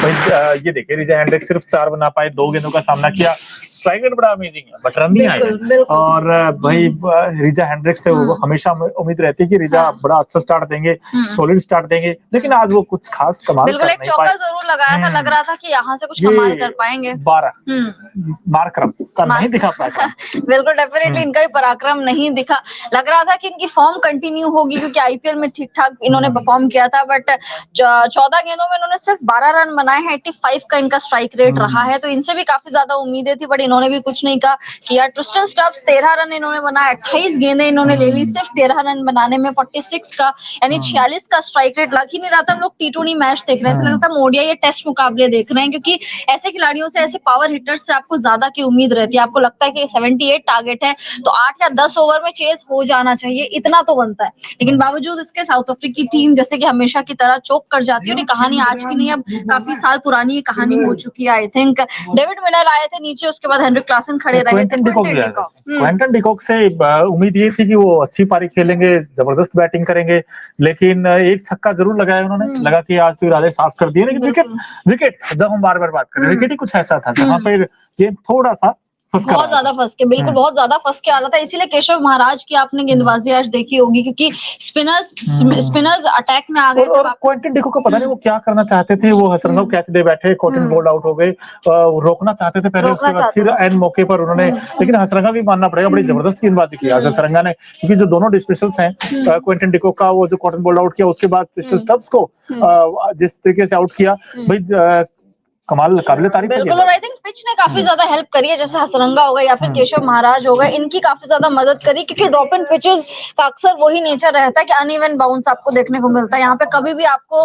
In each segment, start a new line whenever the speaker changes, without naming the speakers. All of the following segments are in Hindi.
ये देखिए रिचा हेंड्रिक्स सिर्फ 4 बना पाए, 2 गेंदों का सामना किया। स्ट्राइक रेट बड़ा अमेजिंग है, बट रन नहीं आए।
बिल्कुल।
और भाई रिचा हेंड्रिक्स से हमेशा उम्मीद रहती है कि रिचा बड़ा अच्छा स्टार्ट देंगे, सॉलिड स्टार्ट देंगे, लेकिन आज वो कुछ खास कमाल
बिल्कुल, एक चौका जरूर लगाया था, लग रहा था कि यहाँ से कुछ कमाल कर पाएंगे।
12 मार्करम का नहीं दिखा पाया।
बिल्कुल, डेफिनेटली इनका भी पराक्रम नहीं दिखा। लग रहा था कि इनकी फॉर्म कंटिन्यू होगी, क्योंकि आईपीएल में ठीक-ठाक इन्होंने परफॉर्म किया था, बट 14 गेंदों में इन्होंने सिर्फ 12 रन बनाए हैं। 85 का इनका स्ट्राइक रेट रहा है, तो इनसे भी काफी ज्यादा उम्मीदें थी, बट इन्होंने भी कुछ नहीं किया। ट्रिस्टन स्टब्स 13 रन इन्होंने बनाए, 28 गेंदें इन्होंने ले ली, सिर्फ 13 रन बनाने में 46 का यानी 46 का स्ट्राइक रेट। लग ही नहीं रहा था हम लोग टी20 मैच देख रहे हैं, ऐसा लगता है ओडीआई या टेस्ट मुकाबले देख रहे हैं, क्योंकि ऐसे खिलाड़ियों से, ऐसे पावर हिटर्स से आपको ज्यादा की उम्मीद रहती है। आपको लगता है कि 78 टारगेट है तो 8 या 10 ओवर में चेस हो जाना चाहिए, इतना तो बनता है। लेकिन बावजूद इसके साउथ अफ्रीकी टीम जैसे कि हमेशा की तरह चोक कर जाती है। और ये कहानी आज की नहीं, अब काफी साल पुरानी ये कहानी हो चुकी है। आई थिंक डेविड मिलर आए थे नीचे, उसके बाद हेनरिक क्लासन खड़े रहे थे।
क्विंटन डिकॉक से उम्मीद ये थी कि वो अच्छी पारी खेलेंगे, जबरदस्त बैटिंग करेंगे, लेकिन एक छक्का जरूर लगाया उन्होंने। लगा कि आज तो इरादे साफ कर दिए, लेकिन विकेट जब हम बार-बार बात कर रहे हैं, विकेट ही कुछ ऐसा था जहां पे गेम थोड़ा सा
बहुत ज्यादा फंस के, बिल्कुल बहुत ज्यादा फंस के आ रहा था। इसीलिए केशव महाराज की आपने गेंदबाजी आज देखी होगी, क्योंकि स्पिनर्स अटैक में आ गए थे।
क्विंटन डिकॉक को पता नहीं वो क्या करना चाहते थे, वो हसरंगा को कैच दे बैठे, कॉटन बोल्ड आउट हो गए, रोकना चाहते थे पहले, उसके बाद फिर एंड मौके पर उन्होंने, लेकिन हसरंगा भी मानना पड़ेगा बड़ी जबरदस्त गेंदबाजी की आज हसरंगा ने, क्योंकि जो दोनों डिस्मिसल्स हैं क्विंटन डिकॉक का, वो जो कॉटन बोल्ड आउट किया, उसके बाद ट्रिस्टन स्टब्स को जिस तरीके से आउट किया, भाई कमाल, काबिले तारीफ है।
बिल्कुल, और आई थिंक पिच ने काफी ज्यादा हेल्प करी है, जैसे हसरंगा हो गया या फिर केशव महाराज हो गए, इनकी काफी ज्यादा मदद करी, क्योंकि ड्रॉप इन पिचेस का अक्सर वही नेचर रहता है कि अनइवन बाउंस आपको देखने को मिलता है। यहाँ पे कभी भी आपको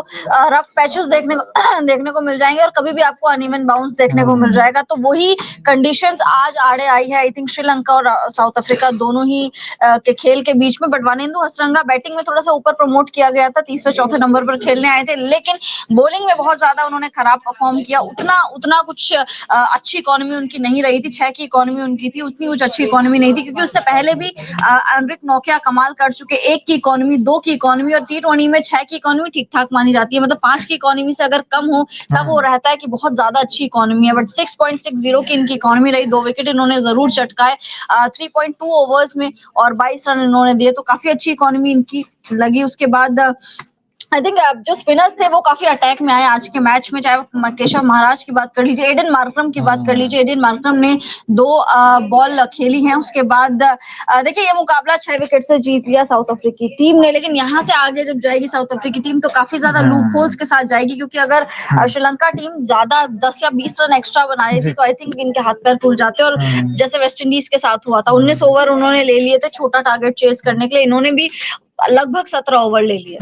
रफ पैचेस देखने को मिल जाएंगे और कभी भी आपको अनइवन बाउंस देखने को मिल जाएगा। तो वही कंडीशंस आज आड़े आई है आई थिंक श्रीलंका और साउथ अफ्रीका दोनों ही के खेल के बीच में। बट वानिंदु हसरंगा बैटिंग में थोड़ा सा ऊपर प्रमोट किया गया था, तीसरे चौथे नंबर पर खेलने आए थे, लेकिन बॉलिंग में बहुत ज्यादा उन्होंने खराब परफॉर्म किया। उतना कुछ अच्छी इकोनॉमी उनकी नहीं रही थी। 6 की इकोनॉमी उनकी थी, उतनी कुछ अच्छी इकोनॉमी नहीं थी, क्योंकि उससे पहले भी एनरिक नोकिया कमाल कर चुके। 1 की इकोनॉमी, 2 की इकोनॉमी, और टी20 में 6 की इकोनॉमी ठीक ठाक मानी जाती है। मतलब 5 की इकोनॉमी से अगर कम हो तब वो रहता है कि बहुत ज्यादा अच्छी इकोनॉमी है। बट 6.60 की इनकी इकोनॉमी रही। 2 विकेट इन्होंने जरूर चटकाए 3.2 ओवर्स में और 22 रन इन्होंने दिए, तो काफी अच्छी इकोनॉमी इनकी लगी। उसके बाद आई थिंक जो स्पिनर्स थे वो काफी अटैक में आए आज के मैच में, चाहे केशव महाराज की बात कर लीजिए, एडन मार्करम की बात कर लीजिए। एडन मार्करम ने 2 बॉल खेली हैं। उसके बाद देखिए ये मुकाबला 6 विकेट से जीत लिया साउथ अफ्रीकी टीम ने, लेकिन यहाँ से आगे जब जाएगी साउथ अफ्रीकी टीम तो काफी ज्यादा लूप होल्स के साथ जाएगी, क्योंकि अगर श्रीलंका टीम ज्यादा 10 या 20 रन एक्स्ट्रा बना देती तो आई थिंक इनके हाथ पैर फूल जाते। और जैसे वेस्ट इंडीज के साथ हुआ था, 19 ओवर उन्होंने ले लिए थे छोटा टारगेट चेस करने के लिए, इन्होंने भी लगभग 17 ओवर ले लिए।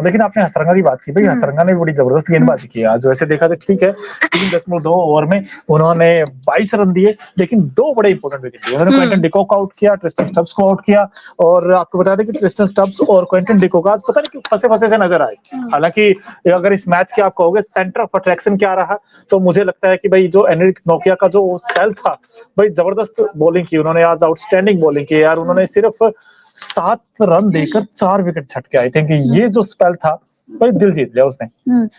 लेकिन आपने हसरंगा की बात की, भाई हसरंगा ने बड़ी जबरदस्त गेंदबाजी की आज। वैसे देखा तो ठीक है, 3.2 ओवर में उन्होंने 22 रन दिए, लेकिन 2 बड़े इंपॉर्टेंट विकेट दिए। उन्होंने क्विंटन डिकॉक को आउट किया, ट्रिस्टन स्टब्स को आउट किया। और आपको बता दें कि ट्रिस्टन स्टब्स और क्विंटन डिकॉक आज पता नहीं क्यों फंसे से नजर आए। हालांकि अगर इस मैच की आप कहोगे सेंटर ऑफ अट्रैक्शन क्या रहा, तो मुझे लगता है कि भाई जो एनरिक नोकिया का जो स्पेल था, भाई जबरदस्त बॉलिंग की उन्होंने आज, आउटस्टैंडिंग बॉलिंग की यार। उन्होंने सिर्फ 7 रन देकर 4 विकेट छटके। आई थिंक ये जो स्पेल था भाई दिल जीत लिया उसने।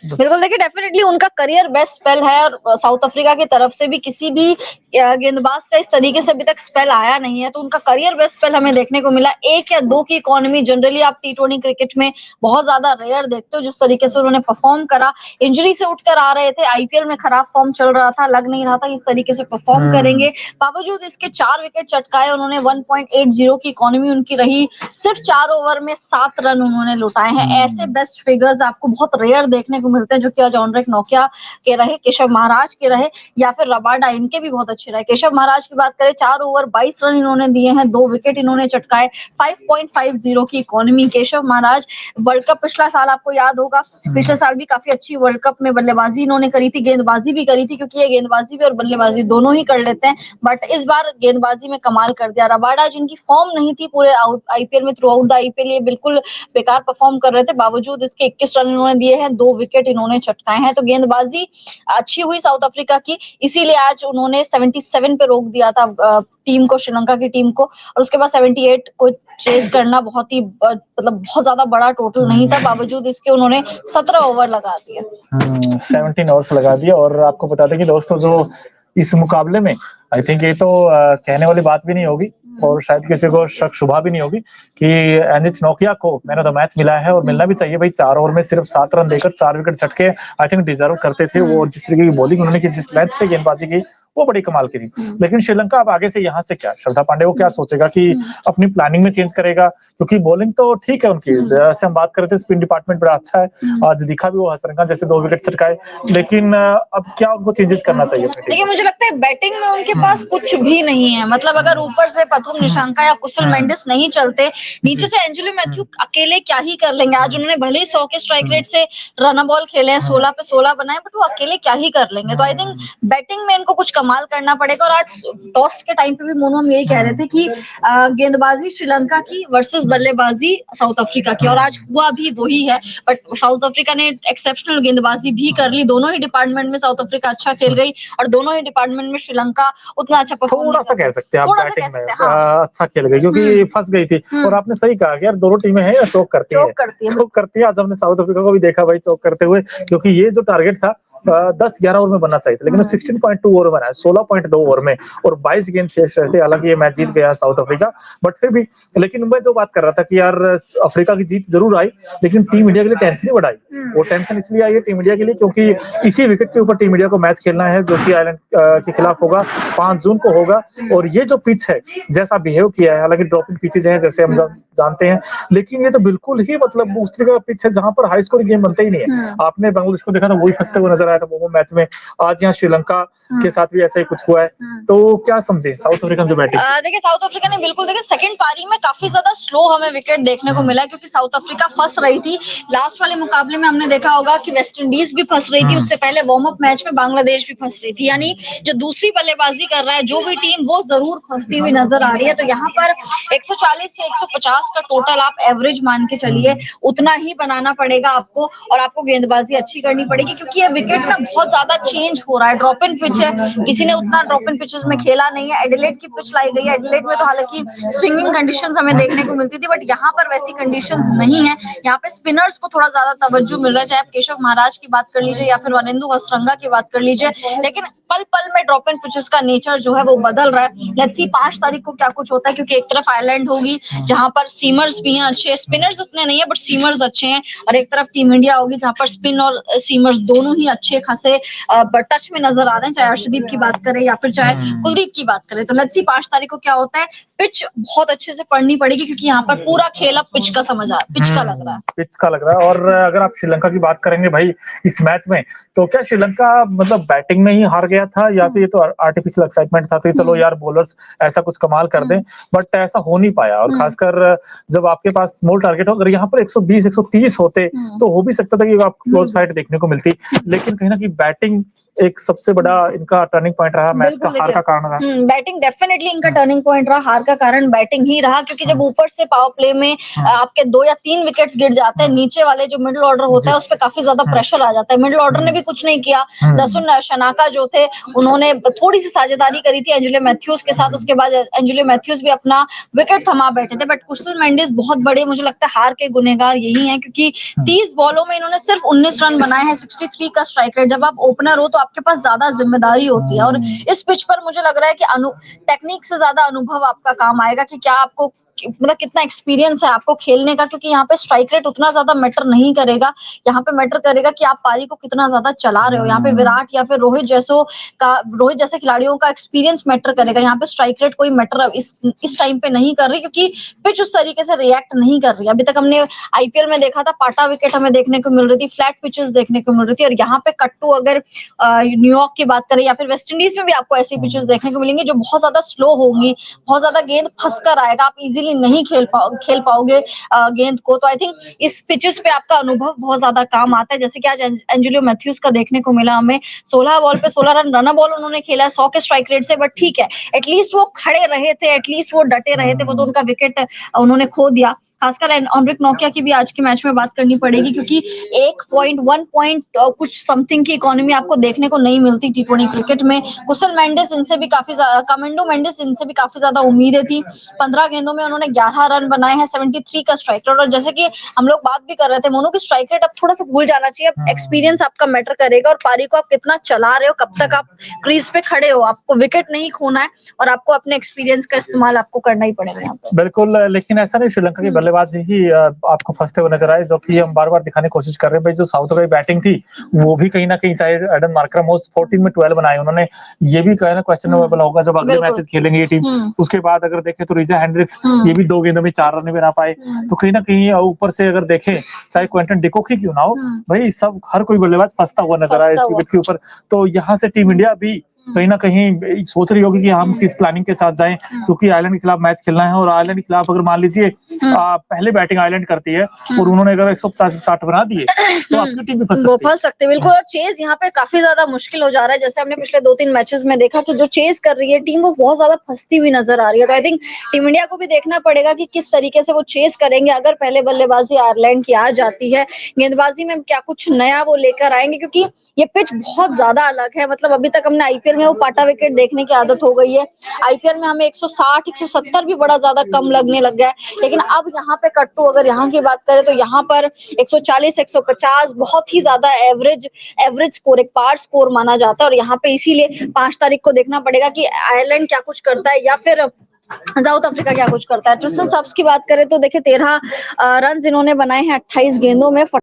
बिल्कुल, देखिए डेफिनेटली उनका करियर बेस्ट स्पेल है, और साउथ अफ्रीका की तरफ से भी किसी भी गेंदबाज का इस तरीके से अभी तक स्पेल आया नहीं है, तो उनका करियर बेस्ट स्पेल हमें देखने को मिला। 1 या 2 की इकोनॉमी जनरली आप टी20 क्रिकेट में बहुत ज्यादा रेयर देखते हो। जिस तरीके से उन्होंने परफॉर्म करा, इंजरी से उठकर आ रहे थे, आईपीएल में खराब फॉर्म चल रहा था, लग नहीं रहा था इस तरीके से परफॉर्म करेंगे। बावजूद इसके 4 विकेट चटकाए उन्होंने, 1.80 की इकोनॉमी उनकी रही, सिर्फ 4 ओवर में 7 रन उन्होंने लुटाए हैं। ऐसे बेस्ट फिगर्स आपको बहुत रेयर देखने को मिलते हैं, जो कि आज एनरिक नोकिया के रहे, केशव महाराज के रहे या फिर रबाडा, इनके भी बहुत अच्छे रहे। केशव महाराज की बात करें, 4 ओवर 22 रन इन्होंने दिए हैं, 2 विकेट इन्होंने चटकाए, 5.50 की economy. Keshav Maharaj world cup पिछला साल आपको याद होगा, पिछले साल भी काफी अच्छी वर्ल्ड कप में बल्लेबाजी इन्होंने करी थी, गेंदबाजी भी करी थी, क्योंकि ये गेंदबाजी भी और बल्लेबाजी दोनों ही कर लेते हैं। बट इस बार गेंदबाजी में कमाल कर दिया। रबाडा जिनकी फॉर्म नहीं थी पूरे आईपीएल में, थ्रू आउट द आईपीएल ये बिल्कुल बेकार परफॉर्म कर रहे थे, बावजूद इसके के 21 रन इन्होंने दिए हैं, 2 विकेट इन्होंने चटकाए हैं। तो गेंदबाजी अच्छी हुई साउथ अफ्रीका की, इसीलिए आज उन्होंने 77 पे रोक दिया था टीम को, श्रीलंका की टीम को, और उसके बाद 78 को चेस करना बहुत ही मतलब बहुत ज्यादा बड़ा टोटल नहीं था, बावजूद इसके उन्होंने 17 ओवर लगा दिए।
17 ओवर्स लगा दिए। और आपको बता दें कि दोस्तों जो इस मुकाबले में आई थिंक ये तो कहने वाली बात भी नहीं होगी और शायद किसी को शक शुबा भी नहीं होगी कि एनएच नोकिया को मैन ऑफ द मैच मिला है, और मिलना भी चाहिए भाई। 4 ओवर में सिर्फ 7 रन देकर 4 विकेट झटके आई थिंक डिजर्व करते थे वो। जिस तरीके की बॉलिंग उन्होंने की, जिस लेंथ पे गेंदबाजी की, वो बड़ी कमाल की थी। लेकिन श्रीलंका अब आगे से यहाँ से क्या, श्रद्धा पांडे को क्या सोचेगा कि अपनी प्लानिंग में चेंज करेगा? क्योंकि बॉलिंग तो ठीक है उनकी, जैसे हम बात कर रहे थे स्पिन डिपार्टमेंट बड़ा अच्छा है, आज दिखा भी वो हसरंगा जैसे 2 विकेट चटकाए, लेकिन अब क्या उनको चेंजेस करना चाहिए?
देखिए मुझे लगता है बैटिंग में उनके पास कुछ भी नहीं है, मतलब अगर ऊपर से प्रथम निशंका या कुशल मेंडिस नहीं चलते, नीचे से एंजेलो मैथ्यू अकेले क्या ही कर लेंगे। आज उन्होंने भले ही 100 के स्ट्राइक रेट से रन बॉल खेले हैं, 16 पे 16 बनाए, बट वो अकेले क्या ही कर लेंगे। तो आई थिंक बैटिंग में इनको कुछ कमाल करना पड़ेगा। और आज टॉस के टाइम पे भी मोनू हम यही कह रहे थे कि गेंदबाजी श्रीलंका की वर्सेस बल्लेबाजी साउथ अफ्रीका की, और आज हुआ भी वही है। बट साउथ अफ्रीका ने एक्सेप्शनल गेंदबाजी भी कर ली, दोनों ही डिपार्टमेंट में साउथ अफ्रीका अच्छा खेल गई और दोनों ही डिपार्टमेंट में श्रीलंका उतना अच्छा परफॉर्म
थोड़ा सा कह सकते हैं आप बैटिंग में अच्छा खेल गई, क्योंकि फंस गई थी। और आपने सही कहा कि यार दोनों टीमें हैं चौक करती है। आज हमने साउथ अफ्रीका को भी देखा भाई चौक करते हुए, क्योंकि ये जो टारगेट था 10-11 ओवर में बनना चाहिए था, लेकिन 16.2 ओवर बनाया, 16.2 ओवर में, और 22 गेंद शेष रहते। हालांकि ये मैच जीत गया साउथ अफ्रीका, बट फिर भी। लेकिन मैं जो बात कर रहा था कि यार अफ्रीका की जीत जरूर आई, लेकिन टीम इंडिया के लिए टेंशन ही बढ़ाई। वो टेंशन इसलिए आई है टीम इंडिया के लिए क्योंकि इसी विकेट के ऊपर टीम इंडिया को मैच खेलना है, जो कि आयरलैंड के खिलाफ होगा, 5 जून को होगा। और ये जो पिच है, जैसा बिहेव किया है, हालांकि ड्रॉपिंग पिचेज हैं जैसे हम जानते हैं, लेकिन ये तो बिल्कुल ही मतलब उस तरह का पिच है जहां पर हाई स्कोरिंग गेम बनते ही नहीं है। आपने बांग्लादेश को देखा था, वही फंसते हुए नजर आया था मैच में। आज यहाँ श्रीलंका के साथ भी ऐसा ही कुछ हुआ है। तो क्या समझे साउथ अफ्रीका जो बैटिंग?
देखिए साउथ अफ्रीका ने बिल्कुल, देखिए सेकंड पारी में काफी ज्यादा स्लो हमें विकेट देखने को मिला, क्योंकि साउथ अफ्रीका फंस रही थी। लास्ट वाले मुकाबले में हमने देखा होगा कि वेस्ट इंडीज भी फंस रही थी, उससे पहले वार्म अप मैच में बांग्लादेश भी फंस रही थी। यानी जो दूसरी बल्लेबाजी कर रहा है जो भी टीम, वो जरूर फंसती हुई नजर आ रही है। तो यहाँ पर 140 से 150 का टोटल आप एवरेज मान के चलिए, उतना ही बनाना पड़ेगा आपको, और आपको गेंदबाजी अच्छी करनी पड़ेगी, क्योंकि ये विकेट ना बहुत ज्यादा चेंज हो रहा है। ड्रॉप इन पिच है, किसी ने उतना ड्रॉप इन पिचेस में खेला नहीं है। एडिलेड की पिच लाई गई है, एडिलेड में तो हालांकि स्विंगिंग कंडीशंस हमें देखने को मिलती थी, बट यहाँ पर वैसी कंडीशंस नहीं है। यहाँ पे स्पिनर्स को थोड़ा ज्यादा तवज्जो मिल रहा है, चाहे आप केशव महाराज की बात कर लीजिए या फिर वनिंदु हसरंगा की बात कर लीजिए, लेकिन पल पल में ड्रॉप इन पिचेस का नेचर जो है वो बदल रहा है। लेट्स सी 5 तारीख को क्या कुछ होता है, क्योंकि एक तरफ आयरलैंड होगी जहां पर सीमर्स भी हैं अच्छे, स्पिनर्स उतने नहीं है बट सीमर्स अच्छे हैं, और एक तरफ टीम इंडिया होगी जहां पर स्पिन और सीमर्स दोनों ही अच्छे खासे टच में नजर आ रहे हैं, चाहे अर्शदीप की बात करें या फिर चाहे कुलदीप की बात करें। तो लेट्स सी 5 तारीख को क्या होता है। पिच बहुत अच्छे से पढ़नी पड़ेगी, क्योंकि यहाँ पर पूरा खेल अब पिच का पिच का लग रहा है,
पिच का लग रहा है। और अगर आप श्रीलंका की बात करेंगे भाई इस मैच में, तो क्या श्रीलंका मतलब बैटिंग में ही हार गया था, या फिर ये तो आर्टिफिशियल एक्साइटमेंट था कि चलो यार बॉलर्स ऐसा कुछ कमाल कर दें, बट ऐसा हो नहीं पाया। और खासकर जब आपके पास स्मॉल टारगेट हो, अगर यहाँ पर 120 130 होते तो हो भी सकता था कि आपको क्लोज फाइट देखने को मिलती, लेकिन कहीं ना कहीं बैटिंग एक सबसे बड़ा इनका टर्निंग पॉइंट रहा, मैच का हार का कारण रहा।
बैटिंग डेफिनेटली इनका टर्निंग पॉइंट रहा, हार का कारण बैटिंग ही रहा, क्योंकि जब ऊपर से पावर प्ले में आपके 2 या 3 विकेट्स गिर जाते हैं, नीचे वाले जो मिडिल ऑर्डर होता है उस पर काफी ज्यादा प्रेशर आ जाता है। मिडिल ऑर्डर ने भी कुछ नहीं किया, दसुन शनाका जो थे उन्होंने थोड़ी सी साझेदारी करी थी एंजेलो मैथ्यूज के साथ, उसके बाद एंजेलो मैथ्यूज भी अपना विकेट थमा बैठे थे, बट कुशल मेंडिस बहुत बड़े मुझे लगता है हार के गुनहगार यही हैं, क्योंकि 30 बॉलों में इन्होंने सिर्फ 19 रन बनाए हैं, 63 का स्ट्राइक रेट। जब आप ओपनर हो तो आपके पास ज्यादा जिम्मेदारी होती है, और इस पिच पर मुझे लग रहा है कि टेक्निक से ज्यादा अनुभव आपका काम आएगा, कि क्या आपको मतलब कितना एक्सपीरियंस है आपको खेलने का, क्योंकि यहाँ पे स्ट्राइक रेट उतना ज्यादा मैटर नहीं करेगा। यहाँ पे मैटर करेगा कि आप पारी को कितना ज्यादा चला रहे हो। यहाँ पे विराट या फिर रोहित जैसे खिलाड़ियों का एक्सपीरियंस मैटर करेगा। यहाँ पे स्ट्राइक रेट कोई मैटर इस टाइम पे नहीं कर रही, क्योंकि पिच उस तरीके से रिएक्ट नहीं कर रही। अभी तक हमने आईपीएल में देखा था पाटा विकेट हमें देखने को मिल रही थी, फ्लैट पिचेस देखने को मिल रही थी, और यहाँ पे कट्टू अगर न्यूयॉर्क की बात करें या फिर वेस्ट इंडीज में भी आपको ऐसी पिचेस देखने को मिलेंगी जो बहुत ज्यादा स्लो होंगी, बहुत ज्यादा गेंद फंस कर आएगा, आप इजीली नहीं खेल पाओगे गेंद को। तो आई थिंक इस पिचेस पे आपका अनुभव बहुत ज्यादा काम आता है, जैसे कि आज एंजेलो मैथ्यूज का देखने को मिला हमें, 16 बॉल पे 16 रन बॉल उन्होंने खेला है 100 के स्ट्राइक रेट से, बट ठीक है एटलीस्ट वो खड़े रहे थे, एटलीस्ट वो डटे रहे थे, वो तो उनका विकेट उन्होंने खो दिया। खासकर एनरिक नोकिया की भी आज के मैच में बात करनी पड़ेगी, क्योंकि 1 पॉइंट कुछ समथिंग की इकोनॉमी आपको देखने को नहीं मिलती T20 क्रिकेट में। कुशल मेंडिस इनसे भी काफी ज्यादा, कमेंडो मेंडिस इनसे भी काफी ज्यादा उम्मीदें थी। 15 गेंदों में उन्होंने 11 रन बनाए हैं, 73 का स्ट्राइक रेट। और जैसे कि हम लोग बात भी कर रहे थे मोनू की, स्ट्राइक रेट अब थोड़ा सा भूल जाना चाहिए। अब एक्सपीरियंस आपका मैटर करेगा और पारी को आप कितना चला रहे हो, कब तक आप क्रीज पे खड़े हो, आपको विकेट नहीं खोना है और आपको अपने एक्सपीरियंस का इस्तेमाल आपको करना ही पड़ेगा यहाँ पे।
बिल्कुल, लेकिन ऐसा नहीं श्रीलंका की बल्लेबाजी ही आपको फंसते हुए नजर आए, जो कि हम बार-बार दिखाने की कोशिश कर रहे हैं। भाई जो साउथ अफ्रीका की बैटिंग थी, वो भी कहीं न कहीं, चाहे एडन मार्करम हो 14 में 12 बनाए उन्होंने, ये भी कहना क्वेश्चनेबल होगा जब अगले मैचेस खेलेंगे ये टीम। उसके बाद अगर देखें तो रिचा हेंड्रिक्स, ये भी 2 गेंदों में 4 रन भी बना पाए। तो कहीं न कहीं ऊपर से अगर देखें, चाहे क्विंटन डिकॉक ही क्यों ना हो, भाई सब हर कोई बल्लेबाज फंसता हुआ नजर आया इस विकेट के ऊपर। तो यहाँ से टीम इंडिया भी कहीं न कहीं सोच रही होगी कि हम किस प्लानिंग के साथ जाएं, क्योंकि आयरलैंड के खिलाफ मैच खेलना है। और आयरलैंड के खिलाफ अगर मान लीजिए पहले बैटिंग आयरलैंड करती है और उन्होंने अगर 150-60 बना दिए तो आपकी टीम भी फंस
सकती है। बिल्कुल, और चेज यहाँ पे काफी ज्यादा मुश्किल हो जा रहा है। जैसे हमने पिछले 2-3 मैचेस में देखा कि जो चेज कर रही है टीम, वो बहुत ज्यादा फंसती हुई नजर आ रही है। तो आई थिंक टीम इंडिया को भी देखना पड़ेगा कि किस तरीके से वो चेज करेंगे। अगर पहले बल्लेबाजी आयरलैंड की आ जाती है, गेंदबाजी में क्या कुछ नया वो लेकर आएंगे, क्योंकि ये पिच बहुत ज्यादा अलग है। मतलब अभी तक हमने आईपीएल में वो पाटा विकेट देखने की आदत हो गई है। आईपीएल में हमें 160, 170 भी बड़ा ज्यादा कम लगने लग गया है। लेकिन अब यहाँ पे कट्टू, अगर यहाँ की बात करें तो यहाँ पर 140, 150 बहुत ही ज्यादा एवरेज स्कोर, एक पार स्कोर माना जाता है। और यहाँ पे इसीलिए 5 तारीख को देखना पड़ेगा कि आयरलैंड क्या कुछ करता है या फिर साउथ अफ्रीका क्या कुछ करता है। ट्रिस्टन स्टब्स की बात करें तो देखिए 13 रन इन्होंने बनाए हैं 28 गेंदों में।